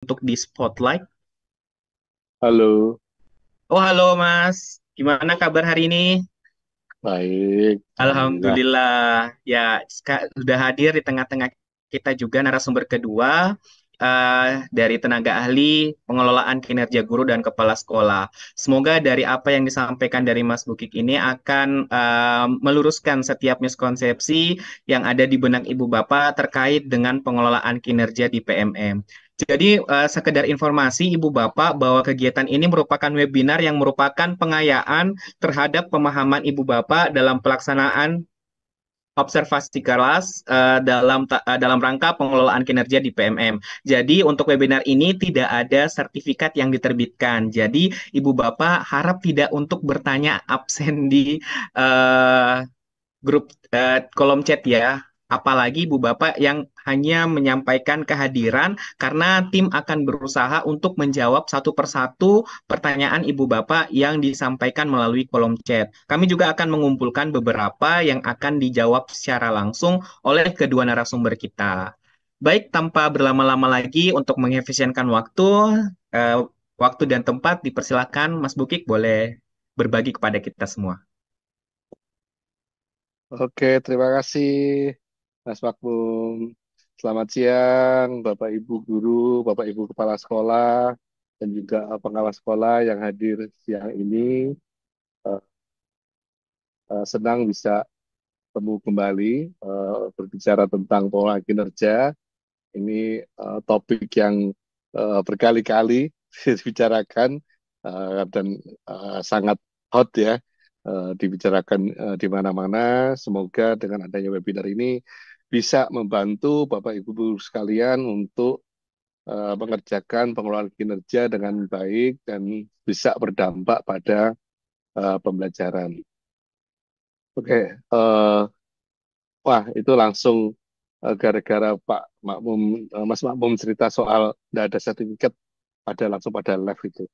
untuk di spotlight. Halo, Oh, halo Mas. Gimana kabar hari ini? baik, alhamdulillah. Alhamdulillah. Ya, sudah hadir di tengah-tengah kita juga narasumber kedua dari tenaga ahli pengelolaan kinerja guru dan kepala sekolah. Semoga dari apa yang disampaikan dari Mas Bukik ini akan meluruskan setiap miskonsepsi yang ada di benak Ibu Bapak terkait dengan pengelolaan kinerja di PMM. Jadi, sekedar informasi Ibu Bapak bahwa kegiatan ini merupakan webinar yang merupakan pengayaan terhadap pemahaman Ibu Bapak dalam pelaksanaan observasi kelas dalam rangka pengelolaan kinerja di PMM. Jadi untuk webinar ini tidak ada sertifikat yang diterbitkan. Jadi Ibu Bapak harap tidak untuk bertanya absen di uh, grup kolom chat ya. Apalagi Ibu Bapak yang hanya menyampaikan kehadiran karena tim akan berusaha untuk menjawab satu persatu pertanyaan Ibu Bapak yang disampaikan melalui kolom chat. Kami juga akan mengumpulkan beberapa yang akan dijawab secara langsung oleh kedua narasumber kita. Baik, tanpa berlama-lama lagi untuk mengefisienkan waktu, eh, waktu dan tempat, dipersilakan Mas Bukik boleh berbagi kepada kita semua. Oke, terima kasih, Mas Makmum. Selamat siang, Bapak Ibu guru, Bapak Ibu kepala sekolah, dan juga pengawas sekolah yang hadir siang ini. Eh, Senang bisa ketemu kembali berbicara tentang pola kinerja. Ini topik yang berkali-kali dibicarakan dan sangat hot ya, dibicarakan di mana-mana. Semoga dengan adanya webinar ini bisa membantu Bapak Ibu guru sekalian untuk mengerjakan pengelolaan kinerja dengan baik dan bisa berdampak pada pembelajaran. Oke, wah itu langsung gara-gara Pak Makmum, Mas Makmum cerita soal tidak ada sertifikat, ada langsung pada live itu.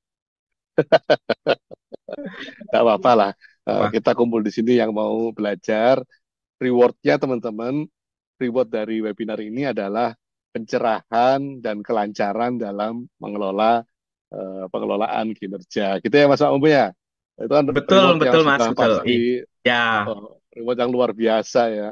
Tidak apa-apa lah. Wah, Kita kumpul di sini yang mau belajar. Rewardnya teman-teman, reward dari webinar ini adalah pencerahan dan kelancaran dalam mengelola pengelolaan kinerja. Gitu ya Mas Makmum ya. Itu kan betul, reward yang betul Mas, sudah betul. pasti Ya, reward yang luar biasa ya.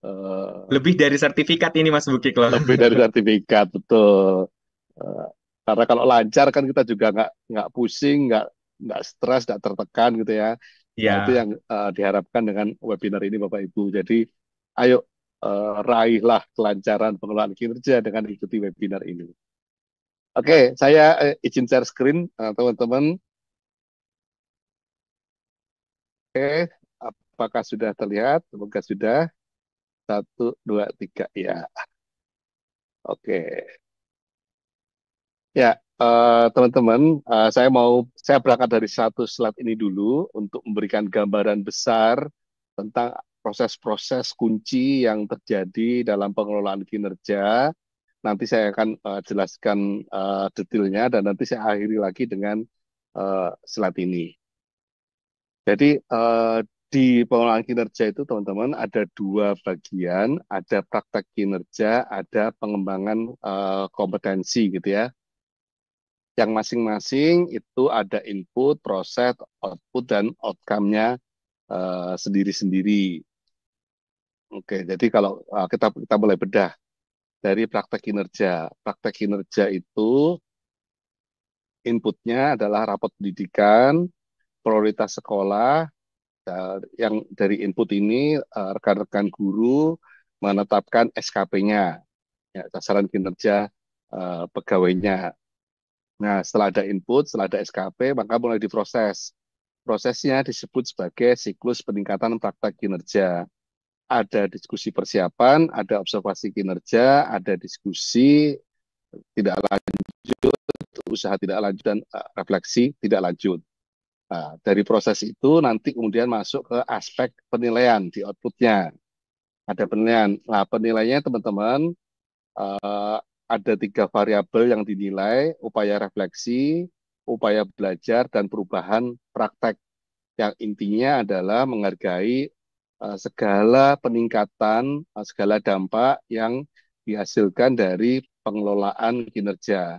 Eh, lebih dari sertifikat ini Mas Bukik loh. Lebih dari sertifikat, betul. Eh, karena kalau lancar kan kita juga nggak pusing, nggak stres, nggak tertekan gitu ya. Nah itu Ya, yang diharapkan dengan webinar ini Bapak Ibu. Jadi ayo raihlah kelancaran pengelolaan kinerja dengan ikuti webinar ini. Oke, saya izin share screen teman-teman. Oke, apakah sudah terlihat? Semoga sudah. Satu, dua, tiga. Ya, oke. Ya, teman-teman, saya berangkat dari satu slide ini dulu untuk memberikan gambaran besar tentang proses-proses kunci yang terjadi dalam pengelolaan kinerja. Nanti saya akan jelaskan detailnya dan nanti saya akhiri lagi dengan slide ini. Jadi di pengelolaan kinerja itu teman-teman ada dua bagian, ada praktek kinerja, ada pengembangan kompetensi gitu ya yang masing-masing itu ada input, proses, output, dan outcome-nya sendiri-sendiri. Oke, jadi kalau kita mulai bedah dari praktek kinerja. Praktek kinerja itu inputnya adalah rapot pendidikan, prioritas sekolah, yang dari input ini rekan-rekan guru menetapkan SKP-nya, ya, sasaran kinerja pegawainya. Nah, setelah ada input, setelah ada SKP, maka mulai diproses. Prosesnya disebut sebagai siklus peningkatan praktek kinerja. Ada diskusi persiapan, ada observasi kinerja, ada diskusi tidak lanjut, usaha tidak lanjut, dan refleksi tidak lanjut. Nah, dari proses itu nanti kemudian masuk ke aspek penilaian di outputnya. Ada penilaian. Nah, penilaiannya teman-teman eh, ada tiga variabel yang dinilai: upaya refleksi, upaya belajar, dan perubahan praktek. Yang intinya adalah menghargai segala peningkatan, segala dampak yang dihasilkan dari pengelolaan kinerja.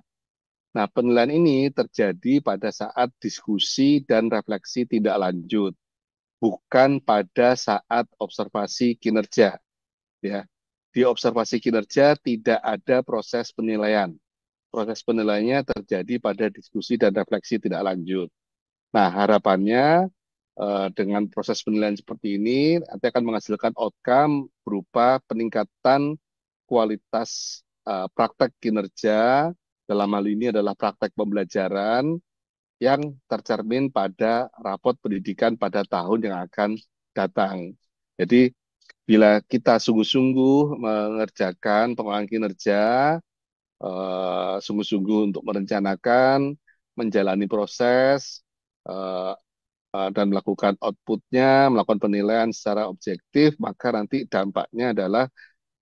Nah, penilaian ini terjadi pada saat diskusi dan refleksi tidak lanjut, bukan pada saat observasi kinerja. Ya, di observasi kinerja tidak ada proses penilaian. Proses penilaiannya terjadi pada diskusi dan refleksi tidak lanjut. Nah, harapannya dengan proses penilaian seperti ini nanti akan menghasilkan outcome berupa peningkatan kualitas praktek kinerja, dalam hal ini adalah praktek pembelajaran yang tercermin pada rapot pendidikan pada tahun yang akan datang. Jadi bila kita sungguh-sungguh mengerjakan pengelolaan kinerja, sungguh-sungguh untuk merencanakan, menjalani proses, eh, dan melakukan outputnya, melakukan penilaian secara objektif, maka nanti dampaknya adalah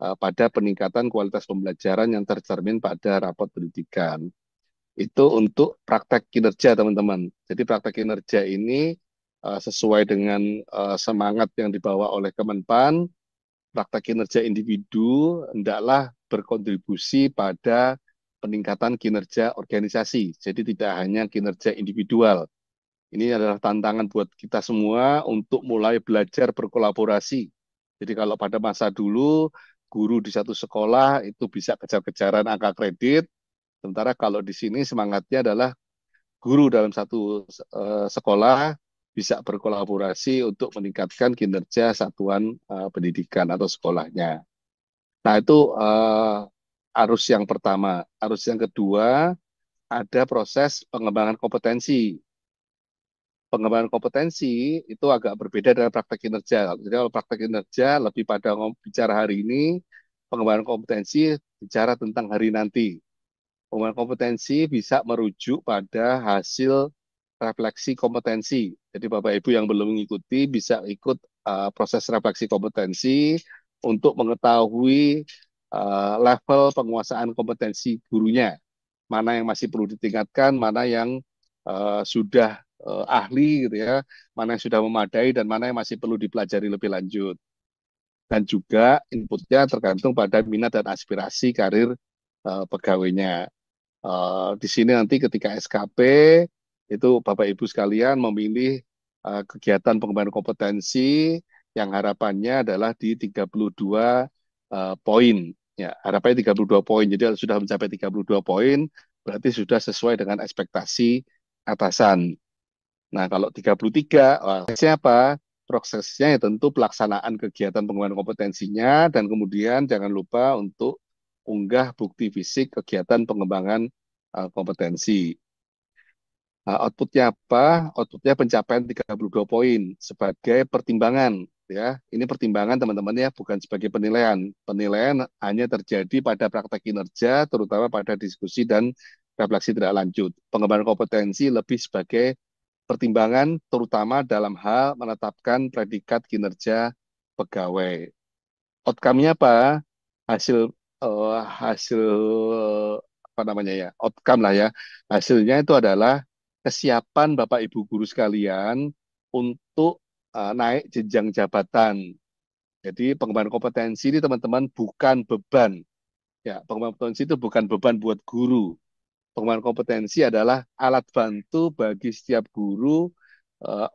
pada peningkatan kualitas pembelajaran yang tercermin pada rapot pendidikan. Itu untuk praktek kinerja, teman-teman. Jadi praktek kinerja ini sesuai dengan semangat yang dibawa oleh Kemenpan, praktek kinerja individu hendaklah berkontribusi pada peningkatan kinerja organisasi. Jadi tidak hanya kinerja individual. Ini adalah tantangan buat kita semua untuk mulai belajar berkolaborasi. Jadi kalau pada masa dulu, guru di satu sekolah itu bisa kejar-kejaran angka kredit, sementara kalau di sini semangatnya adalah guru dalam satu sekolah bisa berkolaborasi untuk meningkatkan kinerja satuan pendidikan atau sekolahnya. Nah, itu arus yang pertama. Arus yang kedua, ada proses pengembangan kompetensi. Pengembangan kompetensi itu agak berbeda dengan praktek kinerja. Jadi kalau praktek kinerja lebih pada bicara hari ini, pengembangan kompetensi bicara tentang hari nanti. Pengembangan kompetensi bisa merujuk pada hasil refleksi kompetensi. Jadi Bapak Ibu yang belum mengikuti bisa ikut proses refleksi kompetensi untuk mengetahui level penguasaan kompetensi gurunya. Mana yang masih perlu ditingkatkan, mana yang sudah ahli gitu ya, mana yang sudah memadai dan mana yang masih perlu dipelajari lebih lanjut. Dan juga inputnya tergantung pada minat dan aspirasi karir pegawainya. Di sini nanti ketika SKP itu Bapak Ibu sekalian memilih kegiatan pengembangan kompetensi yang harapannya adalah di 32 poin. Ya, harapannya 32 poin. Jadi kalau sudah mencapai 32 poin berarti sudah sesuai dengan ekspektasi atasan. Nah, kalau 33, siapa? Prosesnya ya tentu pelaksanaan kegiatan pengembangan kompetensinya dan kemudian jangan lupa untuk unggah bukti fisik kegiatan pengembangan kompetensi. Outputnya apa? Outputnya pencapaian 32 poin sebagai pertimbangan. Ya, ini pertimbangan teman-teman ya, bukan sebagai penilaian. Penilaian hanya terjadi pada praktek kinerja, terutama pada diskusi dan refleksi tidak lanjut. Pengembangan kompetensi lebih sebagai pertimbangan, terutama dalam hal menetapkan predikat kinerja pegawai. Outcome-nya apa? Hasil hasil apa namanya ya? Outcome lah ya. Hasilnya itu adalah kesiapan Bapak Ibu guru sekalian untuk naik jenjang jabatan. Jadi pengembangan kompetensi ini teman-teman bukan beban. Ya, pengembangan kompetensi itu bukan beban buat guru. Pengembangan kompetensi adalah alat bantu bagi setiap guru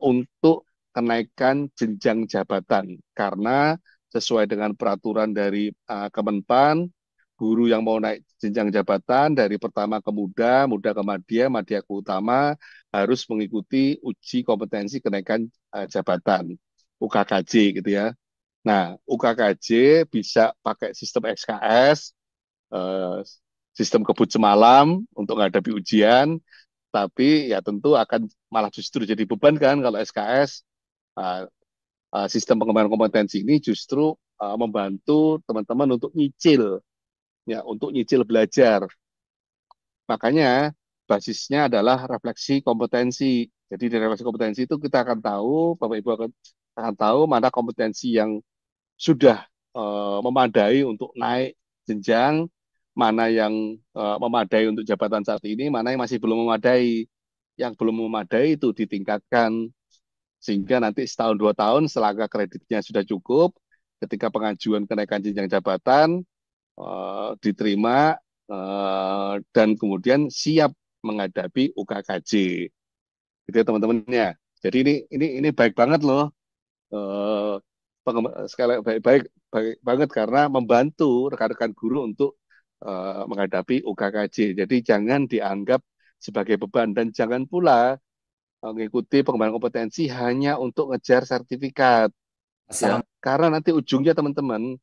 untuk kenaikan jenjang jabatan. Karena sesuai dengan peraturan dari Kemenpan, guru yang mau naik jenjang jabatan dari pertama ke muda, muda ke madya, madya ke utama harus mengikuti uji kompetensi kenaikan jabatan UKKJ gitu ya. Nah, UKKJ bisa pakai sistem XKS, eh, sistem kebut semalam untuk menghadapi ujian, tapi ya tentu akan malah justru jadi beban kan kalau SKS. eh, Sistem pengembangan kompetensi ini justru membantu teman-teman untuk nyicil, ya, untuk nyicil belajar. Makanya basisnya adalah refleksi kompetensi. Jadi di refleksi kompetensi itu kita akan tahu, Bapak Ibu akan tahu mana kompetensi yang sudah memadai untuk naik jenjang, mana yang memadai untuk jabatan saat ini, mana yang masih belum memadai. Yang belum memadai itu ditingkatkan, sehingga nanti setahun dua tahun setelah angka kreditnya sudah cukup, ketika pengajuan kenaikan jenjang jabatan diterima dan kemudian siap menghadapi UKKJ. Gitu ya teman-temannya. Jadi ini baik banget loh. Eh, Sekali baik baik banget karena membantu rekan-rekan guru untuk menghadapi UKKJ. Jadi jangan dianggap sebagai beban dan jangan pula mengikuti pengembangan kompetensi hanya untuk ngejar sertifikat ya. Assalam. Karena nanti ujungnya teman-teman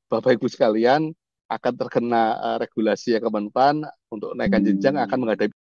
Bapak Ibu sekalian akan terkena regulasi yang Kemenpan untuk naikkan jenjang akan menghadapi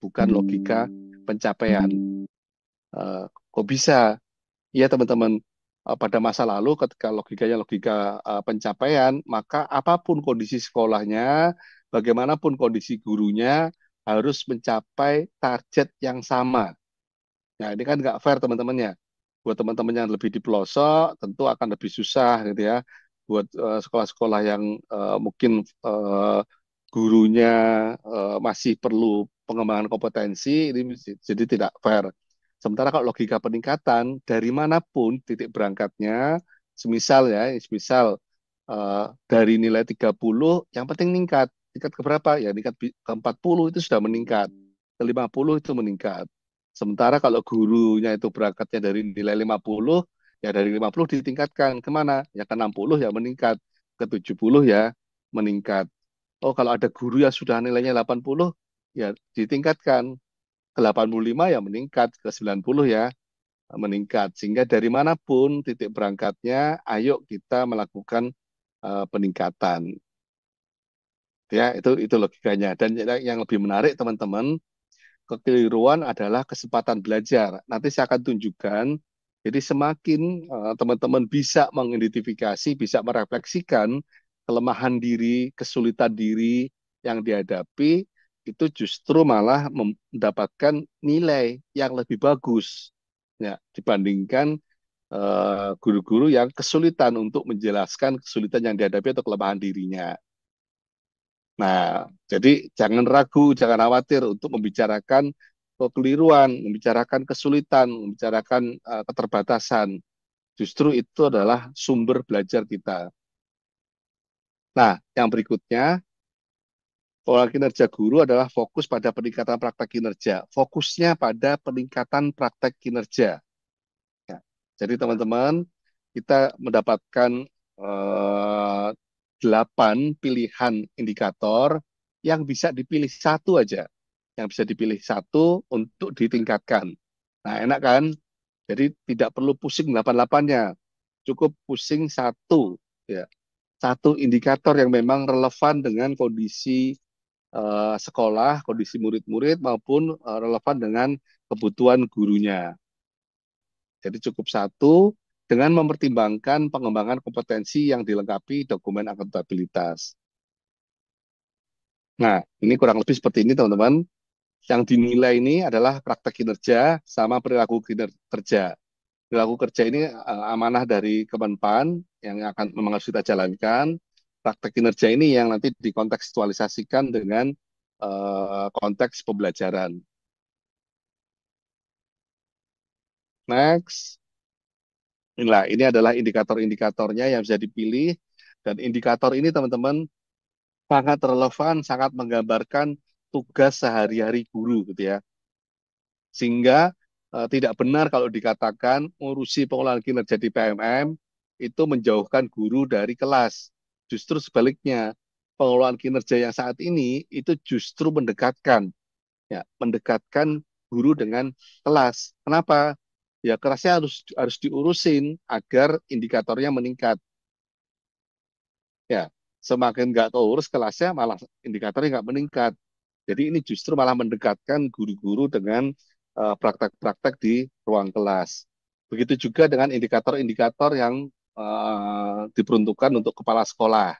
bukan logika pencapaian. Kok bisa? Ya teman-teman, pada masa lalu ketika logikanya logika pencapaian, maka apapun kondisi sekolahnya, bagaimanapun kondisi gurunya, harus mencapai target yang sama. Nah, ini kan nggak fair teman-temannya. Buat teman-teman yang lebih di pelosok, tentu akan lebih susah gitu ya. Buat sekolah-sekolah yang mungkin gurunya masih perlu pengembangan kompetensi, ini jadi tidak fair. Sementara kalau logika peningkatan, dari manapun titik berangkatnya, semisal ya, semisal dari nilai 30, yang penting meningkat. Tingkat ke berapa? Ya, tingkat ke 40 itu sudah meningkat. Ke 50 itu meningkat. Sementara kalau gurunya itu berangkatnya dari nilai 50, ya dari 50 ditingkatkan kemana? Ya ke 60 ya meningkat. Ke 70 ya meningkat. Oh, kalau ada guru yang sudah nilainya 80, ya ditingkatkan. Ke 85 ya meningkat. Ke 90 ya meningkat. Sehingga dari manapun titik berangkatnya, ayo kita melakukan peningkatan. Ya, itu logikanya. Dan yang lebih menarik teman-teman, kekeliruan adalah kesempatan belajar. Nanti saya akan tunjukkan. Jadi semakin teman-teman bisa mengidentifikasi, bisa merefleksikan kelemahan diri, kesulitan diri yang dihadapi, itu justru malah mendapatkan nilai yang lebih bagus ya dibandingkan guru-guru yang kesulitan untuk menjelaskan kesulitan yang dihadapi atau kelemahan dirinya. Nah, jadi jangan ragu, jangan khawatir untuk membicarakan kekeliruan, membicarakan kesulitan, membicarakan keterbatasan. Justru itu adalah sumber belajar kita. Nah, yang berikutnya, pola kinerja guru adalah fokus pada peningkatan praktek kinerja. Fokusnya pada peningkatan praktek kinerja. Ya. Jadi teman-teman, kita mendapatkan eh, 8 pilihan indikator yang bisa dipilih satu aja. Yang bisa dipilih satu untuk ditingkatkan. Nah, enak kan? Jadi tidak perlu pusing 8-8-nya. Cukup pusing satu. Ya. Satu indikator yang memang relevan dengan kondisi sekolah, kondisi murid-murid, maupun relevan dengan kebutuhan gurunya. Jadi cukup satu dengan mempertimbangkan pengembangan kompetensi yang dilengkapi dokumen akuntabilitas. Nah, ini kurang lebih seperti ini teman-teman. Yang dinilai ini adalah praktek kinerja sama perilaku kerja. Perilaku kerja ini amanah dari Kemenpan yang akan memang harus kita jalankan. Praktek kinerja ini yang nanti dikontekstualisasikan dengan konteks pembelajaran. Next. Inilah, ini adalah indikator-indikatornya yang bisa dipilih. Dan indikator ini teman-teman sangat relevan, sangat menggambarkan tugas sehari-hari guru gitu ya. Sehingga tidak benar kalau dikatakan ngurusi pengelolaan kinerja di PMM itu menjauhkan guru dari kelas. Justru sebaliknya, pengelolaan kinerja yang saat ini itu justru mendekatkan, ya, mendekatkan guru dengan kelas. Kenapa? Ya kelasnya harus diurusin agar indikatornya meningkat. Ya, semakin nggak keurus kelasnya malah indikatornya nggak meningkat. Jadi ini justru malah mendekatkan guru-guru dengan praktek-praktek di ruang kelas. Begitu juga dengan indikator-indikator yang diperuntukkan untuk kepala sekolah.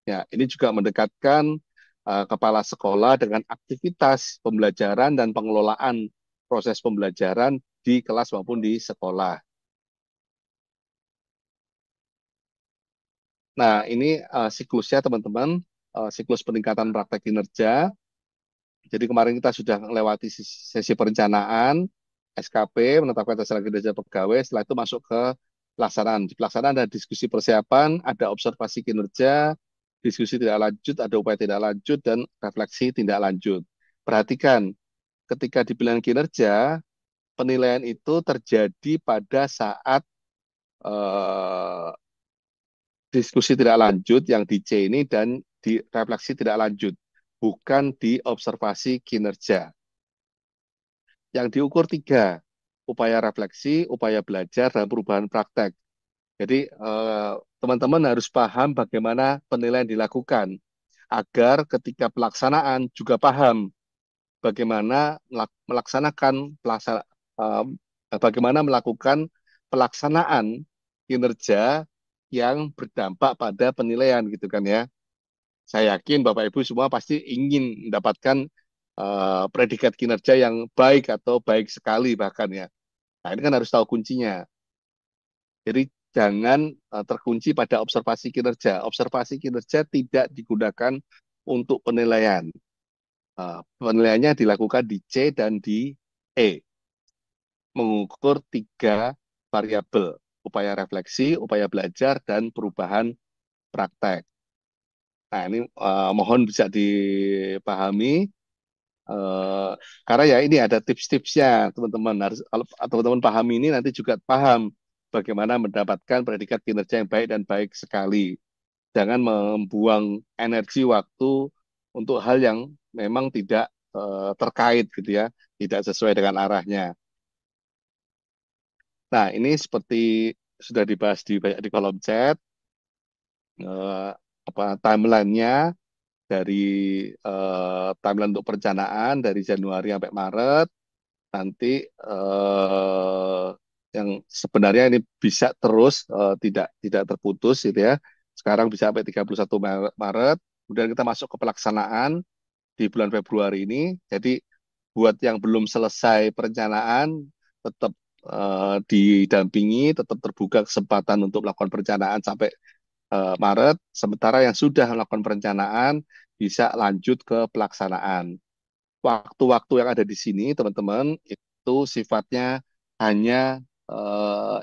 Ya, ini juga mendekatkan kepala sekolah dengan aktivitas pembelajaran dan pengelolaan proses pembelajaran di kelas maupun di sekolah. Nah, ini siklusnya teman-teman, siklus peningkatan praktek kinerja. Jadi kemarin kita sudah melewati sesi perencanaan, SKP, menetapkan tataran kinerja pegawai, setelah itu masuk ke pelaksanaan. Di pelaksanaan ada diskusi persiapan, ada observasi kinerja, diskusi tidak lanjut, ada upaya tidak lanjut, dan refleksi tidak lanjut. Perhatikan, ketika di pilihan kinerja, penilaian itu terjadi pada saat eh, diskusi tidak lanjut yang di C ini dan di refleksi tidak lanjut, bukan di observasi kinerja. Yang diukur tiga, upaya refleksi, upaya belajar, dan perubahan praktek. Jadi teman-teman harus paham bagaimana penilaian dilakukan, agar ketika pelaksanaan juga paham. bagaimana melaksanakan bagaimana melakukan pelaksanaan kinerja yang berdampak pada penilaian gitu kan ya. Saya yakin Bapak Ibu semua pasti ingin mendapatkan predikat kinerja yang baik atau baik sekali bahkan ya. Nah, ini kan harus tahu kuncinya. Jadi jangan terkunci pada observasi kinerja. Observasi kinerja tidak digunakan untuk penilaian. Penilaiannya dilakukan di C dan di E, mengukur tiga variabel, upaya refleksi, upaya belajar, dan perubahan praktek. Nah, ini mohon bisa dipahami, eh, karena ya ini ada tips-tipsnya, teman-teman. Harus kalau teman-teman pahami ini nanti juga paham bagaimana mendapatkan predikat kinerja yang baik dan baik sekali. Jangan membuang energi waktu untuk hal yang memang tidak terkait gitu ya, tidak sesuai dengan arahnya. Nah, ini seperti sudah dibahas di kolom chat, eh, timelinenya dari timeline untuk perencanaan dari Januari sampai Maret. Nanti eh, yang sebenarnya ini bisa terus tidak terputus gitu ya. Sekarang bisa sampai 31 Maret. Kemudian kita masuk ke pelaksanaan di bulan Februari ini. Jadi buat yang belum selesai perencanaan tetap didampingi, tetap terbuka kesempatan untuk melakukan perencanaan sampai Maret. Sementara yang sudah melakukan perencanaan bisa lanjut ke pelaksanaan. Waktu-waktu yang ada di sini, teman-teman, itu sifatnya hanya eh,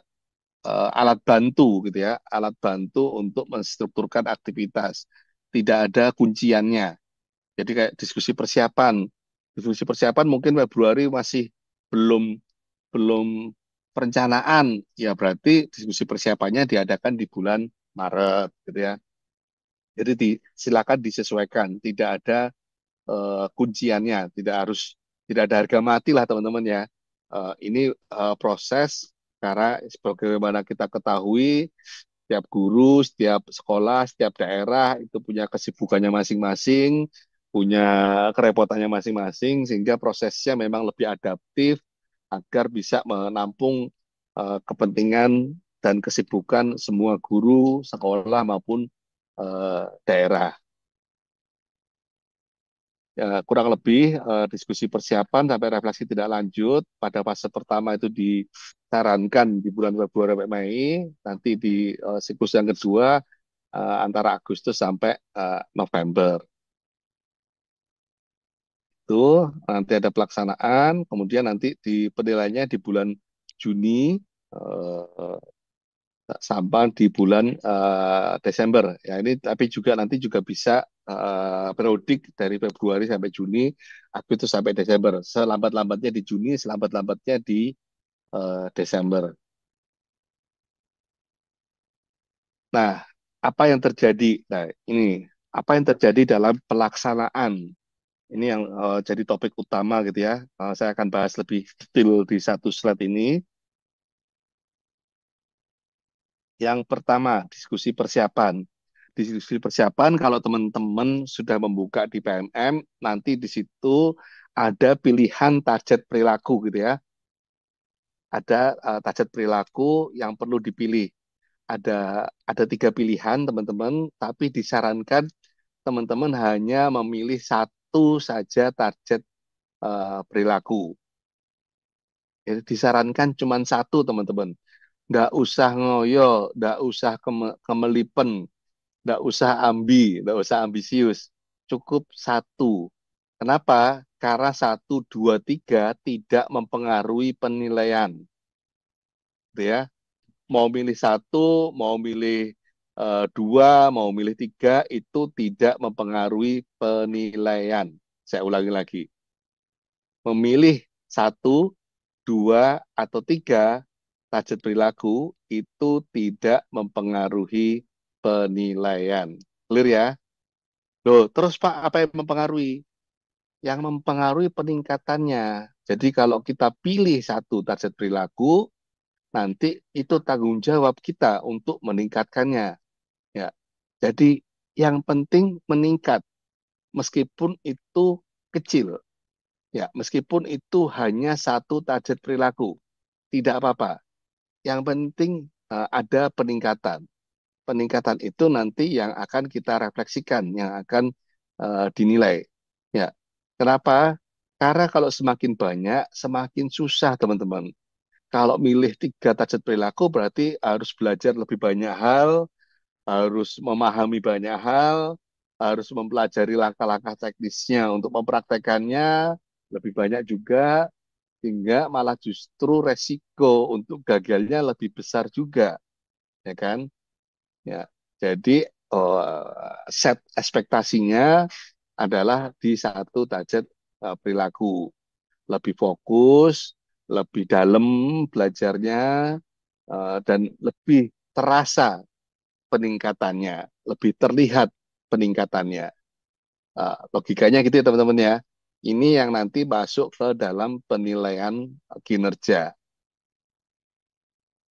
alat bantu gitu ya, alat bantu untuk menstrukturkan aktivitas. Tidak ada kunciannya. Jadi kayak diskusi persiapan. Diskusi persiapan mungkin Februari masih belum belum perencanaan. Ya berarti diskusi persiapannya diadakan di bulan Maret gitu ya. Jadi silakan disesuaikan. Tidak ada kunciannya, tidak ada harga mati lah teman-teman ya. Ini proses karena sebagaimana kita ketahui, setiap guru, setiap sekolah, setiap daerah itu punya kesibukannya masing-masing, punya kerepotannya masing-masing, sehingga prosesnya memang lebih adaptif agar bisa menampung kepentingan dan kesibukan semua guru, sekolah maupun daerah. Ya, kurang lebih diskusi persiapan sampai refleksi tidak lanjut. Pada fase pertama itu disarankan di bulan Februari sampai Mei, nanti di siklus yang kedua antara Agustus sampai November. Itu nanti ada pelaksanaan, kemudian nanti di penilaiannya di bulan Juni eh, sampai di bulan Desember. Ya ini tapi juga nanti juga bisa periodik dari Februari sampai Juni, Agustus sampai Desember. Selambat-lambatnya di Juni, selambat-lambatnya di Desember. Nah, apa yang terjadi? Nah, ini apa yang terjadi dalam pelaksanaan? Ini yang jadi topik utama gitu ya. Saya akan bahas lebih detail di satu slide ini. Yang pertama, diskusi persiapan. Diskusi persiapan, kalau teman-teman sudah membuka di PMM, nanti di situ ada pilihan target perilaku gitu ya. Ada target perilaku yang perlu dipilih. Ada tiga pilihan teman-teman, tapi disarankan teman-teman hanya memilih satu saja target perilaku. Jadi disarankan cuma satu teman-teman. Nggak usah ngoyo, nggak usah kemelipen, nggak usah nggak usah ambisius. Cukup satu. Kenapa? Karena satu, dua, tiga tidak mempengaruhi penilaian. Gitu ya. Mau milih satu, mau milih dua, mau milih tiga, itu tidak mempengaruhi penilaian. Saya ulangi lagi. Memilih satu, dua, atau tiga target perilaku itu tidak mempengaruhi penilaian. Clear ya? Loh, terus Pak, apa yang mempengaruhi? Yang mempengaruhi peningkatannya. Jadi kalau kita pilih satu target perilaku, nanti itu tanggung jawab kita untuk meningkatkannya. Ya. Jadi yang penting meningkat, meskipun itu kecil. Ya, meskipun itu hanya satu target perilaku, tidak apa-apa. Yang penting ada peningkatan. Peningkatan itu nanti yang akan kita refleksikan, yang akan dinilai. Ya, kenapa? Karena kalau semakin banyak, semakin susah, teman-teman. Kalau milih tiga target perilaku, berarti harus belajar lebih banyak hal, harus memahami banyak hal, harus mempelajari langkah-langkah teknisnya untuk mempraktekannya lebih banyak juga, sehingga malah justru resiko untuk gagalnya lebih besar juga, ya kan? Ya, jadi set ekspektasinya adalah di satu target perilaku, lebih fokus, lebih dalam belajarnya, dan lebih terasa peningkatannya, lebih terlihat peningkatannya. Logikanya gitu ya teman-teman ya. Ini yang nanti masuk ke dalam penilaian kinerja.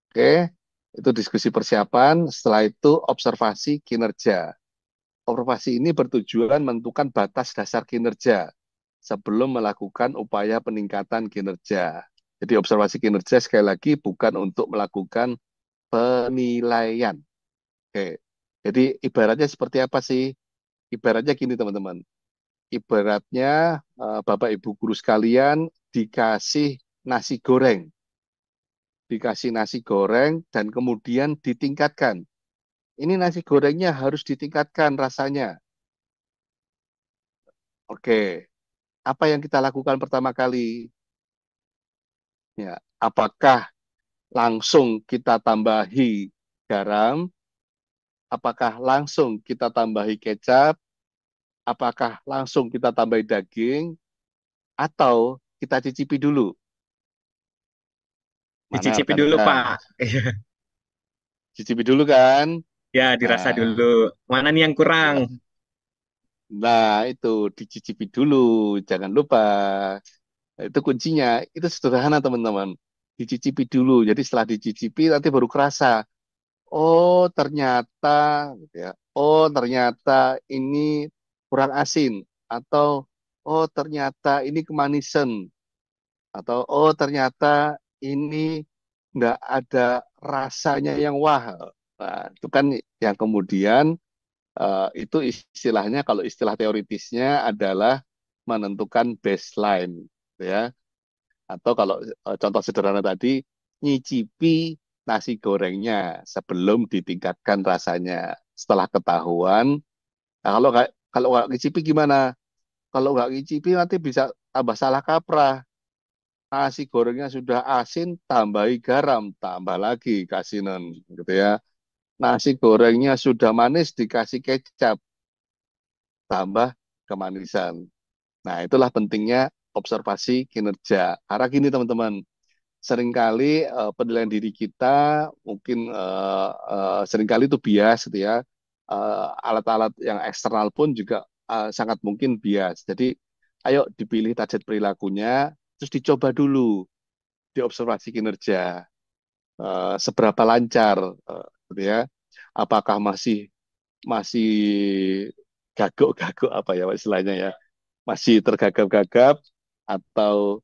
Oke, itu diskusi persiapan. Setelah itu observasi kinerja. Observasi ini bertujuan menentukan batas dasar kinerja sebelum melakukan upaya peningkatan kinerja. Jadi observasi kinerja sekali lagi bukan untuk melakukan penilaian. Oke. Jadi ibaratnya seperti apa sih? Ibaratnya gini teman-teman. Ibaratnya Bapak Ibu guru sekalian dikasih nasi goreng. Dikasih nasi goreng dan kemudian ditingkatkan. Ini nasi gorengnya harus ditingkatkan rasanya. Oke, apa yang kita lakukan pertama kali? Ya, apakah langsung kita tambahi garam? Apakah langsung kita tambahi kecap? Apakah langsung kita tambahi daging? Atau kita cicipi dulu? Mana Dicicipi dulu, rekan-rekan? Pak. Cicipi dulu kan? Ya, dirasa Nah, dulu. Mana nih yang kurang? nah itu dicicipi dulu, jangan lupa. Itu kuncinya. Itu sederhana teman-teman. Dicicipi dulu. Jadi setelah dicicipi nanti baru kerasa. Oh ternyata, gitu ya. Oh ternyata ini kurang asin. Atau oh ternyata ini kemanisan. Atau oh ternyata ini nggak ada rasanya yang wah. Nah, itu kan yang kemudian itu istilahnya kalau istilah teoritisnya adalah menentukan baseline, gitu ya. Atau kalau contoh sederhana tadi, nyicipi nasi gorengnya sebelum ditingkatkan rasanya. Setelah ketahuan, nah kalau nggak ngicipi gimana? Kalau nggak ngicipi nanti bisa tambah salah kaprah. Nasi gorengnya sudah asin, tambahi garam, tambah lagi kasinan, gitu ya. Nasi gorengnya sudah manis, dikasih kecap, tambah kemanisan. Nah, itulah pentingnya observasi kinerja. Karena gini teman-teman, seringkali penilaian diri kita mungkin seringkali itu bias gitu ya. Alat-alat yang eksternal pun juga sangat mungkin bias. Jadi, ayo dipilih target perilakunya, terus dicoba dulu diobservasi kinerja. Seberapa lancar, gitu ya. Apakah masih masih gagok-gagok apa ya istilahnya ya, masih tergagap-gagap atau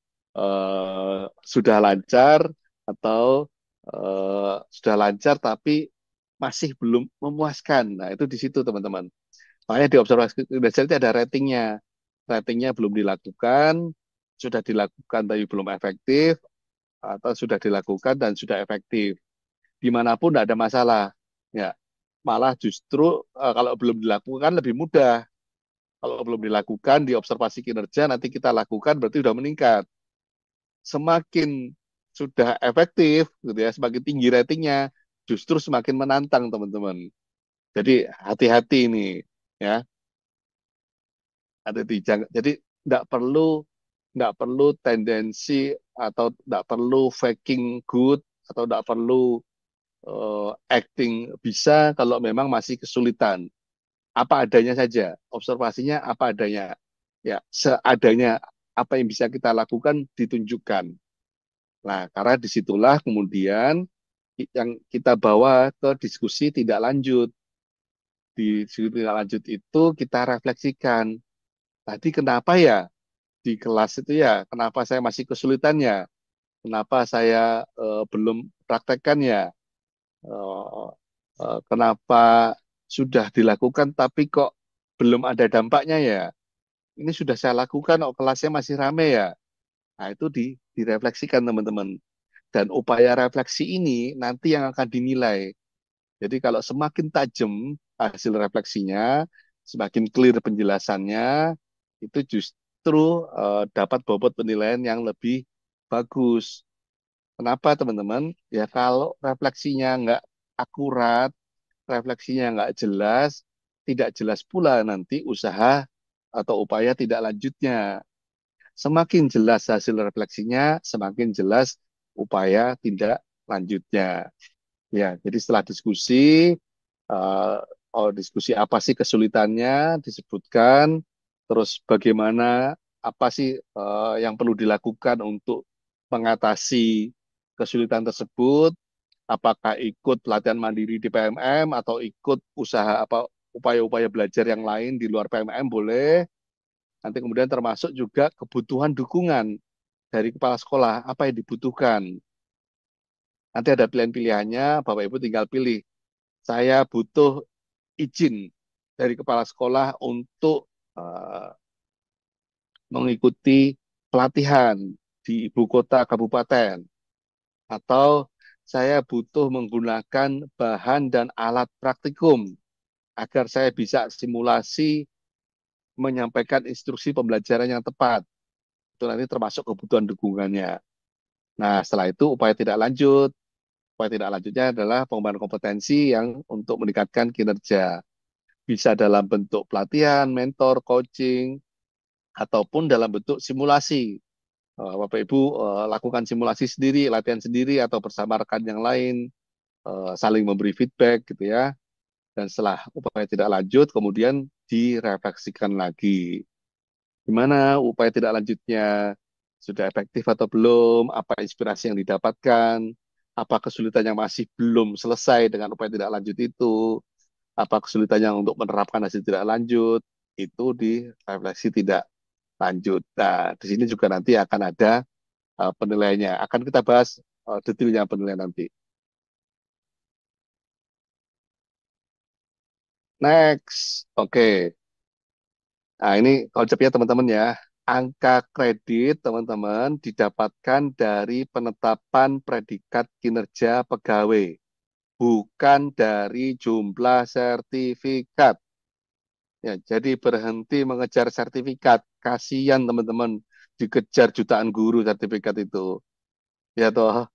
sudah lancar atau sudah lancar tapi masih belum memuaskan. Nah, itu di situ teman-teman. Makanya di observasi kinerja itu ada ratingnya. Ratingnya belum dilakukan, sudah dilakukan tapi belum efektif, atau sudah dilakukan dan sudah efektif. Dimanapun tidak ada masalah. Ya, malah justru kalau belum dilakukan lebih mudah. Kalau belum dilakukan di observasi kinerja nanti kita lakukan berarti sudah meningkat. Semakin sudah efektif gitu ya, semakin tinggi ratingnya, justru semakin menantang teman-teman. Jadi hati-hati ini ya, hati-hati. Jadi nggak perlu tendensi atau nggak perlu faking good atau nggak perlu acting bisa kalau memang masih kesulitan. Apa adanya saja, observasinya apa adanya. Ya, seadanya apa yang bisa kita lakukan ditunjukkan. Nah, karena disitulah kemudian yang kita bawa ke diskusi tidak lanjut. Di diskusi tidak lanjut itu kita refleksikan. Tadi kenapa ya di kelas itu ya, kenapa saya masih kesulitan ya, kenapa saya belum praktekkan ya, eh, kenapa sudah dilakukan tapi kok belum ada dampaknya ya, ini sudah saya lakukan kok kelasnya masih rame ya. Nah, itu direfleksikan teman-teman. Dan upaya refleksi ini nanti yang akan dinilai. Jadi kalau semakin tajam hasil refleksinya, semakin clear penjelasannya, itu justru dapat bobot penilaian yang lebih bagus. Kenapa teman-teman? Ya kalau refleksinya nggak akurat, refleksinya nggak jelas, tidak jelas pula nanti usaha atau upaya tidak lanjutnya. Semakin jelas hasil refleksinya, semakin jelas upaya tindak lanjutnya. Ya, jadi setelah diskusi, eh, diskusi apa sih kesulitannya disebutkan, terus bagaimana apa sih yang perlu dilakukan untuk mengatasi kesulitan tersebut, apakah ikut pelatihan mandiri di PMM atau ikut usaha apa upaya-upaya belajar yang lain di luar PMM boleh. Nanti kemudian termasuk juga kebutuhan dukungan dari kepala sekolah, apa yang dibutuhkan. Nanti ada pilihan-pilihannya, Bapak Ibu tinggal pilih. Saya butuh izin dari kepala sekolah untuk mengikuti pelatihan di ibu kota kabupaten, atau saya butuh menggunakan bahan dan alat praktikum agar saya bisa simulasi menyampaikan instruksi pembelajaran yang tepat. Itu nanti termasuk kebutuhan dukungannya. Nah, setelah itu upaya tidak lanjut. Upaya tidak lanjutnya adalah pengembangan kompetensi yang untuk meningkatkan kinerja. Bisa dalam bentuk pelatihan, mentor, coaching, ataupun dalam bentuk simulasi. Bapak Ibu lakukan simulasi sendiri, latihan sendiri, atau bersama rekan yang lain, saling memberi feedback gitu ya. Dan setelah upaya tidak lanjut, kemudian direfleksikan lagi. Gimana upaya tidak lanjutnya? Sudah efektif atau belum? Apa inspirasi yang didapatkan? Apa kesulitan yang masih belum selesai dengan upaya tidak lanjut itu? Apa kesulitannya untuk menerapkan hasil tidak lanjut? Itu direfleksi tidak lanjut. Nah, di sini juga nanti akan ada penilaiannya. Akan kita bahas detailnya penilaian nanti. Next, oke. Nah, ini konsepnya teman-teman ya. Angka kredit teman-teman didapatkan dari penetapan predikat kinerja pegawai, bukan dari jumlah sertifikat. Ya, jadi berhenti mengejar sertifikat. Kasihan teman-teman dikejar jutaan guru sertifikat itu. Ya toh,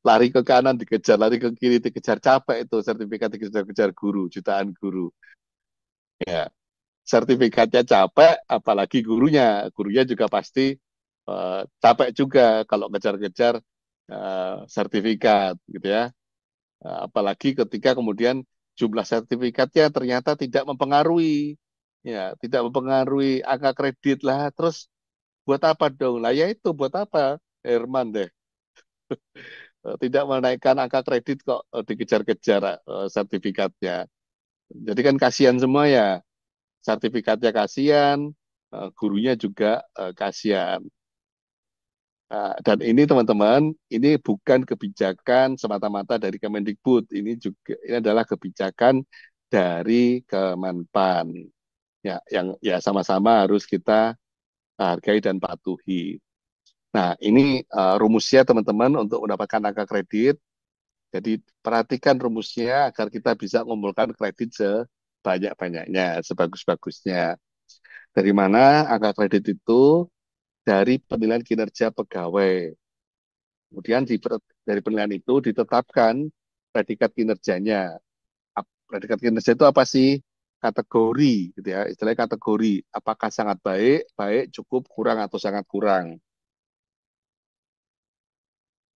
lari ke kanan dikejar, lari ke kiri dikejar, capek itu sertifikat dikejar-kejar guru, jutaan guru. Ya, sertifikatnya capek, apalagi gurunya. Gurunya juga pasti capek juga kalau kejar-kejar sertifikat, gitu ya. Apalagi ketika kemudian jumlah sertifikatnya ternyata tidak mempengaruhi, ya, tidak mempengaruhi angka kredit lah. Terus buat apa dong? Lah ya itu buat apa, Herman deh? Tidak menaikkan angka kredit kok dikejar-kejar sertifikatnya. Jadi kan kasihan semua ya. Sertifikatnya kasihan, gurunya juga kasihan. Dan ini teman-teman, ini bukan kebijakan semata-mata dari Kemendikbud, ini adalah kebijakan dari Kemenpan. Ya, yang ya sama-sama harus kita hargai dan patuhi. Nah, ini rumusnya teman-teman untuk mendapatkan angka kredit. Jadi perhatikan rumusnya agar kita bisa mengumpulkan kredit sebanyak-banyaknya, sebagus-bagusnya. Dari mana angka kredit itu? Dari penilaian kinerja pegawai. Kemudian dari penilaian itu ditetapkan predikat kinerjanya. Predikat kinerja itu apa sih? Kategori, gitu ya. Istilahnya kategori. Apakah sangat baik, baik, cukup, kurang, atau sangat kurang.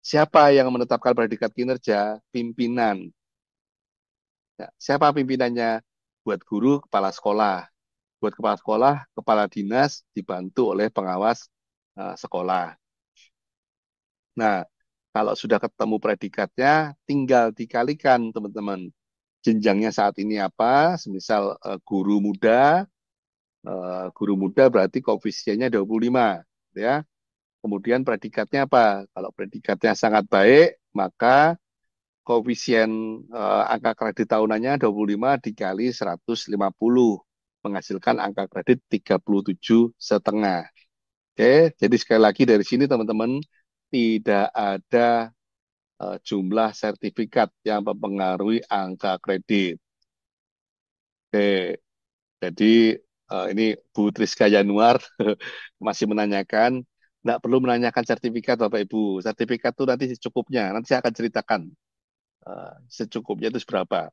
Siapa yang menetapkan predikat kinerja? Pimpinan. Ya, siapa pimpinannya? Buat guru, kepala sekolah. Buat kepala sekolah, kepala dinas dibantu oleh pengawas sekolah. Nah, kalau sudah ketemu predikatnya, tinggal dikalikan, teman-teman. Jenjangnya saat ini apa? Semisal guru muda, Guru muda berarti koefisiennya 25, ya. Kemudian predikatnya apa? Kalau predikatnya sangat baik, maka koefisien angka kredit tahunannya 25 dikali 150 menghasilkan angka kredit 37,5. Oke, jadi sekali lagi dari sini teman-teman, tidak ada jumlah sertifikat yang mempengaruhi angka kredit. Oke, jadi ini Bu Triska Yanuar masih menanyakan, nggak perlu menanyakan sertifikat Bapak Ibu. Sertifikat itu nanti secukupnya, nanti saya akan ceritakan secukupnya itu seberapa.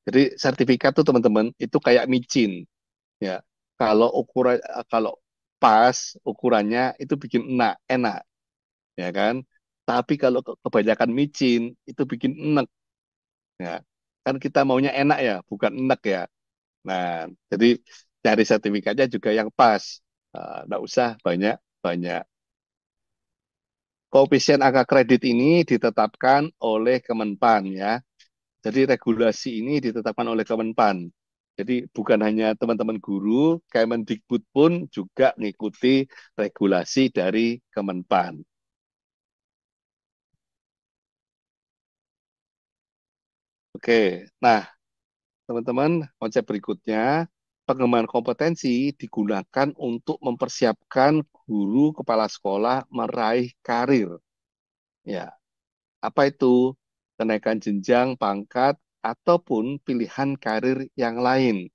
Jadi sertifikat tuh teman-teman itu kayak micin, ya. Kalau pas ukurannya itu bikin enak, enak, ya kan. Tapi kalau kebanyakan micin itu bikin enek, ya. Kan kita maunya enak ya, bukan enek ya. Nah, jadi cari sertifikatnya juga yang pas. Nggak usah banyak banyak. Koefisien angka kredit ini ditetapkan oleh Kemenpan, ya. Jadi regulasi ini ditetapkan oleh Kemenpan. Jadi bukan hanya teman-teman guru, Kemendikbud pun juga mengikuti regulasi dari Kemenpan. Oke, nah teman-teman, konsep berikutnya, pengembangan kompetensi digunakan untuk mempersiapkan guru kepala sekolah meraih karir. Ya, apa itu? Kenaikan jenjang, pangkat, ataupun pilihan karir yang lain.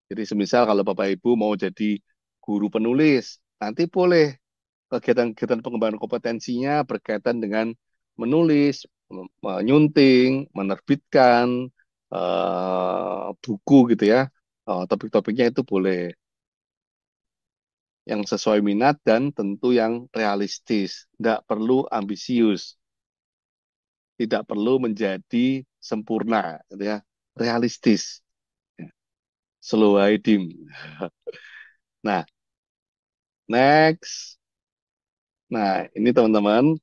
Jadi semisal kalau Bapak Ibu mau jadi guru penulis, nanti boleh kegiatan-kegiatan pengembangan kompetensinya berkaitan dengan menulis, menyunting, menerbitkan buku gitu ya. Topik-topiknya itu boleh yang sesuai minat dan tentu yang realistis. Tidak perlu ambisius, tidak perlu menjadi sempurna, gitu ya. Realistis, slow hiding. Nah, next. Nah, ini teman-teman,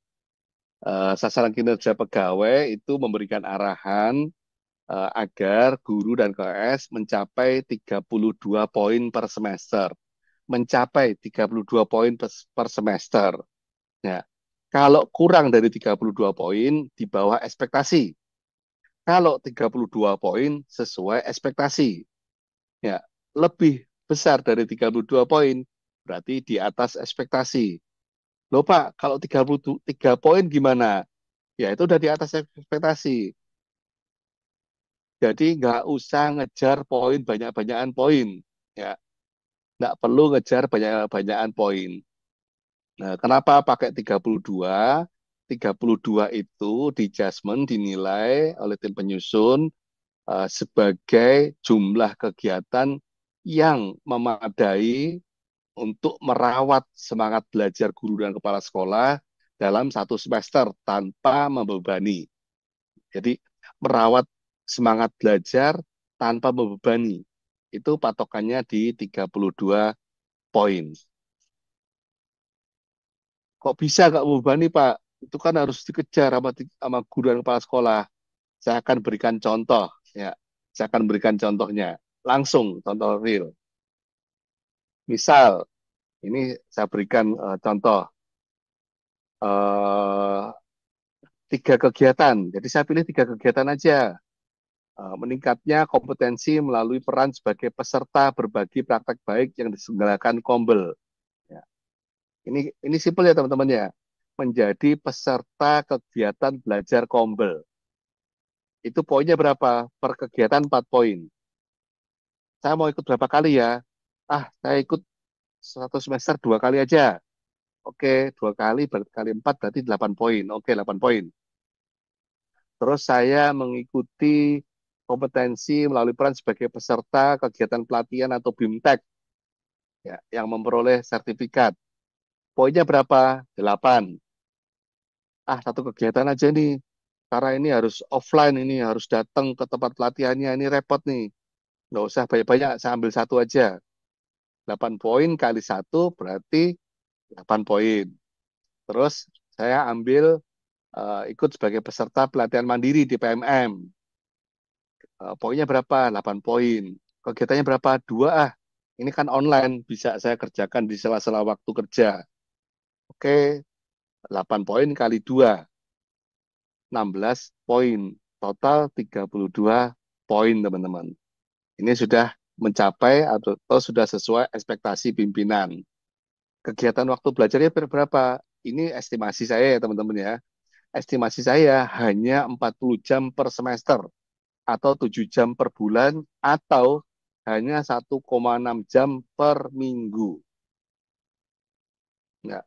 sasaran kinerja pegawai itu memberikan arahan agar guru dan KS mencapai 32 poin per semester. Mencapai 32 poin per semester. Ya. Kalau kurang dari 32 poin, di bawah ekspektasi. Kalau 32 poin, sesuai ekspektasi. Ya. Lebih besar dari 32 poin, berarti di atas ekspektasi. Loh Pak, kalau 33 poin gimana? Ya itu udah di atas ekspektasi. Jadi nggak usah ngejar poin banyak-banyakan poin. Ya, nggak perlu ngejar banyak-banyakan poin. Nah, kenapa pakai 32? 32 itu di adjustment dinilai oleh tim penyusun sebagai jumlah kegiatan yang memadai untuk merawat semangat belajar guru dan kepala sekolah dalam satu semester tanpa membebani. Jadi merawat semangat belajar tanpa membebani. Itu patokannya di 32 poin. Kok bisa nggak membebani, Pak? Itu kan harus dikejar sama guru dan kepala sekolah. Saya akan berikan contoh, ya. Saya akan berikan contohnya. Langsung, contoh real. Misal, ini saya berikan contoh. eh, 3 kegiatan. Jadi saya pilih 3 kegiatan aja. Meningkatnya kompetensi melalui peran sebagai peserta berbagi praktek baik yang diselenggarakan Kombel. Ya. Ini simpel ya teman-teman ya. Menjadi peserta kegiatan belajar Kombel. Itu poinnya berapa? Per kegiatan 4 poin. Saya mau ikut berapa kali ya? Saya ikut satu semester 2 kali aja. Oke, 2 kali berarti kali 4 berarti 8 poin. Oke, 8 poin. Terus saya mengikuti kompetensi melalui peran sebagai peserta kegiatan pelatihan atau BIMTEK, ya, yang memperoleh sertifikat. Poinnya berapa? 8. Satu kegiatan aja nih. Karena ini harus offline, ini harus datang ke tempat pelatihannya, ini repot nih. Nggak usah banyak-banyak, saya ambil satu aja. 8 poin kali satu berarti 8 poin. Terus saya ambil ikut sebagai peserta pelatihan mandiri di PMM. Poinnya berapa? 8 poin. Kegiatannya berapa? 2. Ini kan online, bisa saya kerjakan di sela-sela waktu kerja. Oke, 8 poin kali 2, 16 poin. Total 32 poin, teman-teman. Ini sudah mencapai atau sudah sesuai ekspektasi pimpinan. Kegiatan waktu belajarnya berapa? Ini estimasi saya ya, teman-teman ya. Estimasi saya hanya 40 jam per semester atau 7 jam per bulan atau hanya 1,6 jam per minggu. Ya.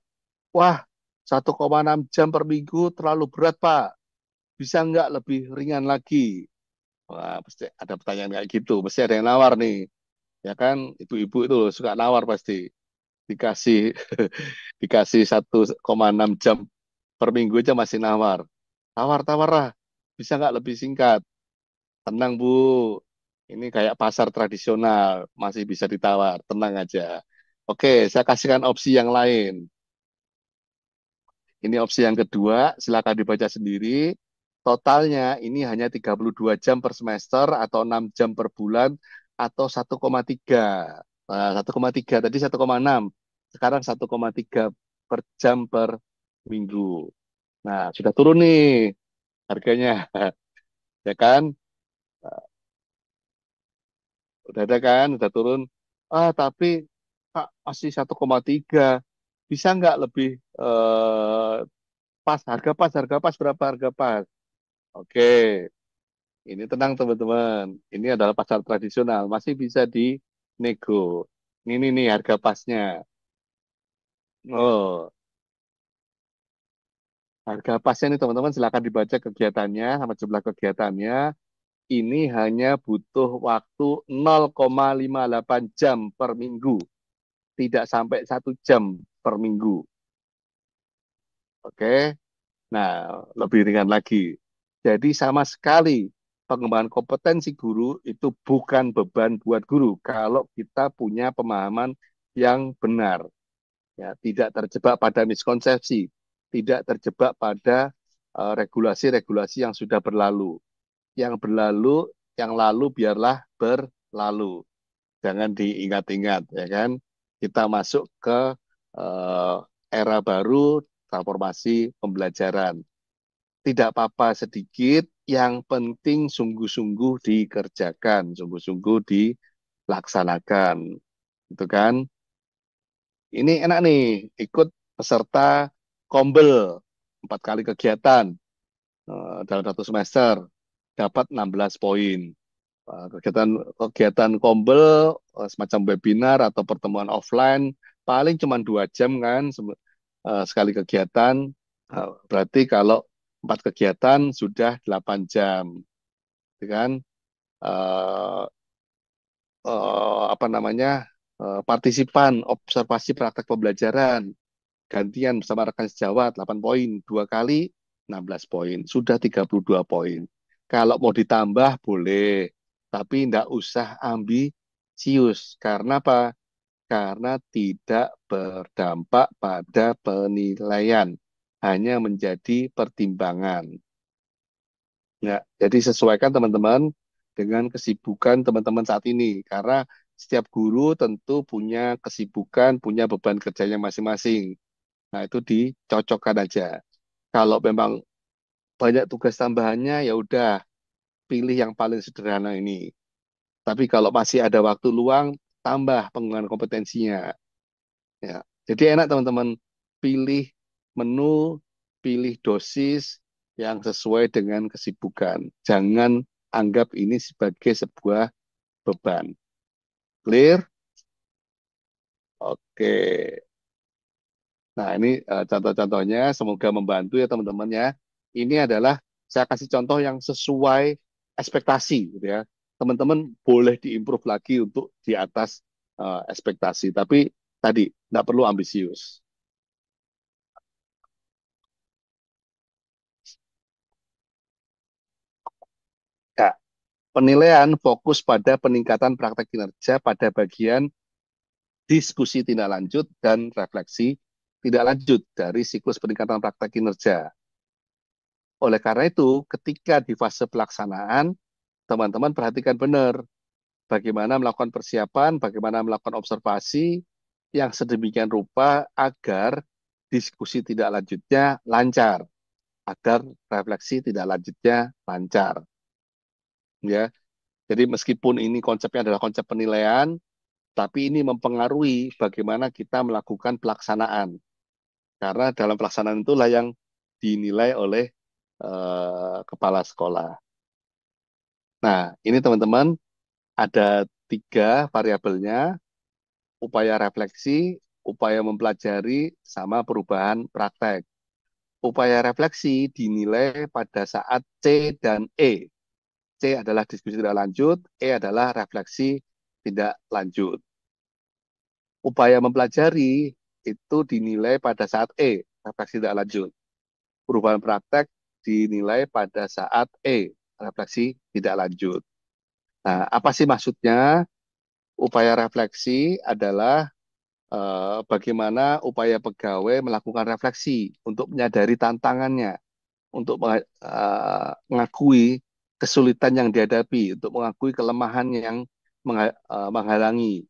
Wah, 1,6 jam per minggu terlalu berat, Pak. Bisa nggak lebih ringan lagi? Wah, pasti ada pertanyaan kayak gitu. Pasti ada yang nawar nih. Ya kan, ibu-ibu itu suka nawar pasti. Dikasih dikasih 1,6 jam per minggu aja masih nawar. Tawar-tawar lah. Bisa nggak lebih singkat? Tenang, Bu. Ini kayak pasar tradisional. Masih bisa ditawar. Tenang aja. Oke, saya kasihkan opsi yang lain. Ini opsi yang kedua, silakan dibaca sendiri. Totalnya ini hanya 32 jam per semester atau 6 jam per bulan atau 1,3. Nah, 1,3 tadi 1,6. Sekarang 1,3 per jam per minggu. Nah, sudah turun nih harganya. Ya kan? Udah ada kan? Udah turun. Ah, tapi Pak, masih 1,3. Bisa nggak lebih pas? Harga pas berapa harga pas? Oke, ini tenang teman-teman. Ini adalah pasar tradisional, masih bisa dinego. Ini nih harga pasnya. Oh, harga pasnya nih teman-teman silakan dibaca kegiatannya sama jumlah kegiatannya. Ini hanya butuh waktu 0,58 jam per minggu, tidak sampai 1 jam per minggu. Oke, nah lebih ringan lagi. Jadi sama sekali pengembangan kompetensi guru itu bukan beban buat guru kalau kita punya pemahaman yang benar, ya tidak terjebak pada miskonsepsi, tidak terjebak pada regulasi-regulasi yang sudah berlalu. Yang berlalu, yang lalu biarlah berlalu, jangan diingat-ingat, ya kan? Kita masuk ke uh, era baru transformasi pembelajaran. Tidak apa-apa sedikit, yang penting sungguh-sungguh dikerjakan, sungguh-sungguh dilaksanakan. Itu kan? Ini enak nih, ikut peserta Kombel, 4 kali kegiatan dalam 1 semester, dapat 16 poin. Kegiatan kegiatan Kombel, semacam webinar atau pertemuan offline, paling cuma 2 jam kan, sekali kegiatan. Berarti kalau 4 kegiatan sudah 8 jam, gitu kan? Eh, apa namanya? Partisipan observasi praktek pembelajaran gantian bersama rekan sejawat 8 poin, 2 kali 16 poin, sudah 32 poin. Kalau mau ditambah boleh, tapi tidak usah ambisius. Karena apa? Karena tidak berdampak pada penilaian, hanya menjadi pertimbangan. Ya, jadi sesuaikan teman-teman dengan kesibukan teman-teman saat ini, karena setiap guru tentu punya kesibukan, punya beban kerjanya masing-masing. Nah, itu dicocokkan aja. Kalau memang banyak tugas tambahannya, ya udah pilih yang paling sederhana ini. Tapi kalau masih ada waktu luang, tambah pengembangan kompetensinya. Ya. Jadi enak teman-teman, pilih menu, pilih dosis yang sesuai dengan kesibukan. Jangan anggap ini sebagai sebuah beban. Clear? Oke. Nah, ini contoh-contohnya, semoga membantu ya teman-teman ya. Ini adalah saya kasih contoh yang sesuai ekspektasi gitu ya. Teman-teman boleh diimprove lagi untuk di atas ekspektasi, tapi tadi nggak perlu ambisius. Ya, penilaian fokus pada peningkatan praktek kinerja pada bagian diskusi tindak lanjut dan refleksi tidak lanjut dari siklus peningkatan praktek kinerja. Oleh karena itu, ketika di fase pelaksanaan, teman-teman perhatikan benar, bagaimana melakukan persiapan, bagaimana melakukan observasi yang sedemikian rupa agar diskusi tidak lanjutnya lancar, agar refleksi tidak lanjutnya lancar. Ya, jadi meskipun ini konsepnya adalah konsep penilaian, tapi ini mempengaruhi bagaimana kita melakukan pelaksanaan. Karena dalam pelaksanaan itulah yang dinilai oleh kepala sekolah. Nah, ini teman-teman ada 3 variabelnya: upaya refleksi, upaya mempelajari, sama perubahan praktek. Upaya refleksi dinilai pada saat C dan E. C adalah diskusi tidak lanjut, E adalah refleksi tidak lanjut. Upaya mempelajari itu dinilai pada saat E, refleksi tidak lanjut. Perubahan praktek dinilai pada saat E, refleksi tidak lanjut. Nah, apa sih maksudnya? Upaya refleksi adalah bagaimana upaya pegawai melakukan refleksi untuk menyadari tantangannya, untuk mengakui kesulitan yang dihadapi, untuk mengakui kelemahan yang menghalangi.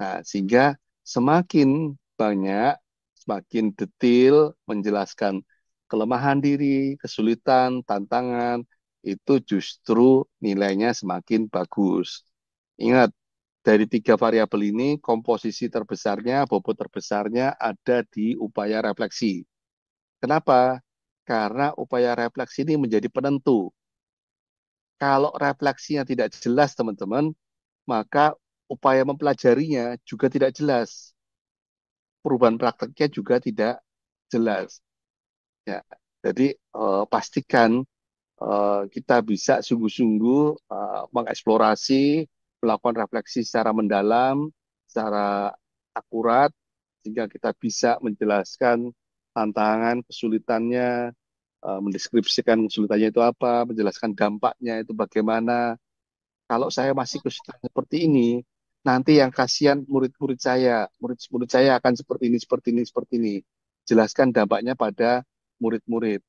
Nah, sehingga semakin banyak, semakin detail menjelaskan kelemahan diri, kesulitan, tantangan, itu justru nilainya semakin bagus. Ingat, dari 3 variabel ini, komposisi terbesarnya, bobot terbesarnya ada di upaya refleksi. Kenapa? Karena upaya refleksi ini menjadi penentu. Kalau refleksinya tidak jelas, teman-teman, maka upaya mempelajarinya juga tidak jelas. Perubahan prakteknya juga tidak jelas. Ya, jadi pastikan kita bisa sungguh-sungguh mengeksplorasi, melakukan refleksi secara mendalam, secara akurat, sehingga kita bisa menjelaskan tantangan, kesulitannya, mendeskripsikan kesulitannya itu apa, menjelaskan dampaknya itu bagaimana. Kalau saya masih kesulitan seperti ini, nanti yang kasihan murid-murid saya, murid-murid saya akan seperti ini, seperti ini, seperti ini. Jelaskan dampaknya pada murid-murid.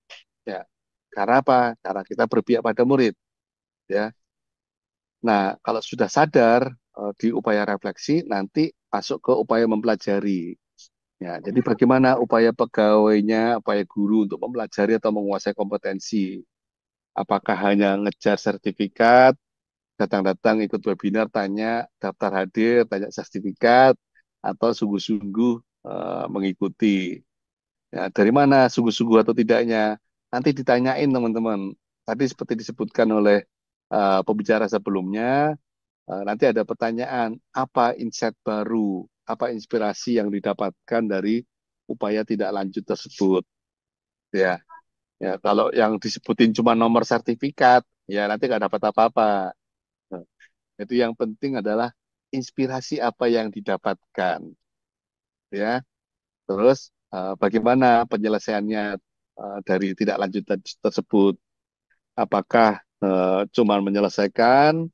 Ya, karena apa? Karena kita berpihak pada murid. Ya, nah kalau sudah sadar di upaya refleksi, nanti masuk ke upaya mempelajari. Ya, jadi bagaimana upaya pegawainya, upaya guru untuk mempelajari atau menguasai kompetensi? Apakah hanya ngejar sertifikat, datang-datang ikut webinar, tanya, daftar hadir, tanya sertifikat, atau sungguh-sungguh mengikuti? Ya, dari mana sungguh-sungguh atau tidaknya? Nanti ditanyain teman-teman. Tadi seperti disebutkan oleh pembicara sebelumnya, nanti ada pertanyaan, apa insight baru, apa inspirasi yang didapatkan dari upaya tidak lanjut tersebut? Ya, ya kalau yang disebutin cuma nomor sertifikat, ya nanti nggak dapat apa-apa. Nah, itu yang penting adalah inspirasi apa yang didapatkan, ya. Terus bagaimana penyelesaiannya dari tidak lanjut tersebut? Apakah cuma menyelesaikan,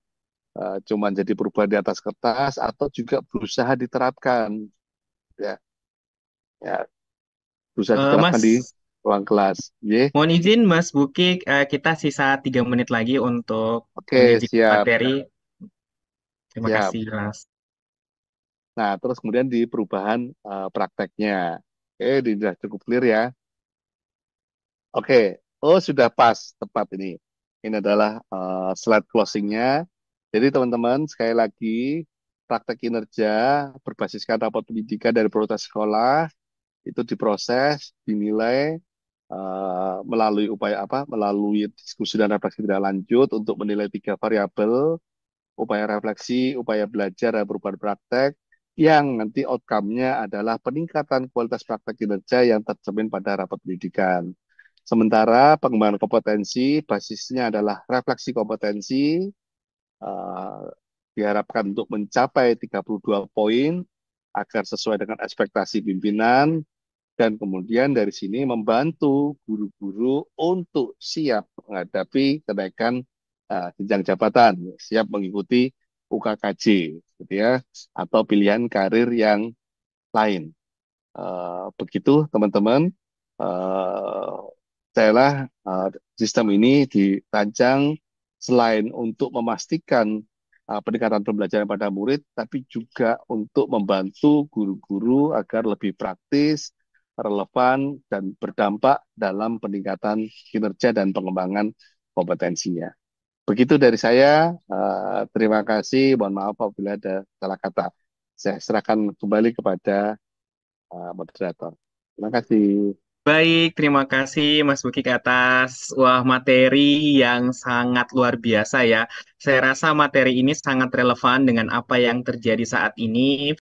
cuma jadi perubahan di atas kertas, atau juga berusaha diterapkan, ya, ya, berusaha diterapkan di Mas, ruang kelas. Ye. mohon izin Mas Buki, kita sisa 3 menit lagi untuk Oke, menyajikan siap, materi. Terima siap. kasih, Mas. Nah, terus kemudian di perubahan prakteknya. Oke, sudah cukup clear ya. Oke, oh sudah pas, tepat ini. Ini adalah slide closingnya. Jadi teman-teman, sekali lagi, praktek kinerja berbasiskan rapot pendidikan dari prioritas sekolah itu diproses, dinilai melalui upaya apa? Melalui diskusi dan refleksi tidak lanjut untuk menilai 3 variabel: upaya refleksi, upaya belajar, dan perubahan praktek, yang nanti outcome-nya adalah peningkatan kualitas praktek kinerja yang tercermin pada rapat pendidikan. Sementara pengembangan kompetensi basisnya adalah refleksi kompetensi, eh, diharapkan untuk mencapai 32 poin agar sesuai dengan ekspektasi pimpinan, dan kemudian dari sini membantu guru-guru untuk siap menghadapi kenaikan jenjang jabatan, siap mengikuti UKKJ, gitu ya, atau pilihan karir yang lain. Begitu teman-teman. Eh, Saya sistem ini dirancang selain untuk memastikan peningkatan pembelajaran pada murid, tapi juga untuk membantu guru-guru agar lebih praktis, relevan, dan berdampak dalam peningkatan kinerja dan pengembangan kompetensinya. Begitu dari saya. Terima kasih. Mohon maaf apabila ada salah kata. Saya serahkan kembali kepada moderator. Terima kasih. Baik, terima kasih Mas Bukik atas wah materi yang sangat luar biasa ya. Saya rasa materi ini sangat relevan dengan apa yang terjadi saat ini.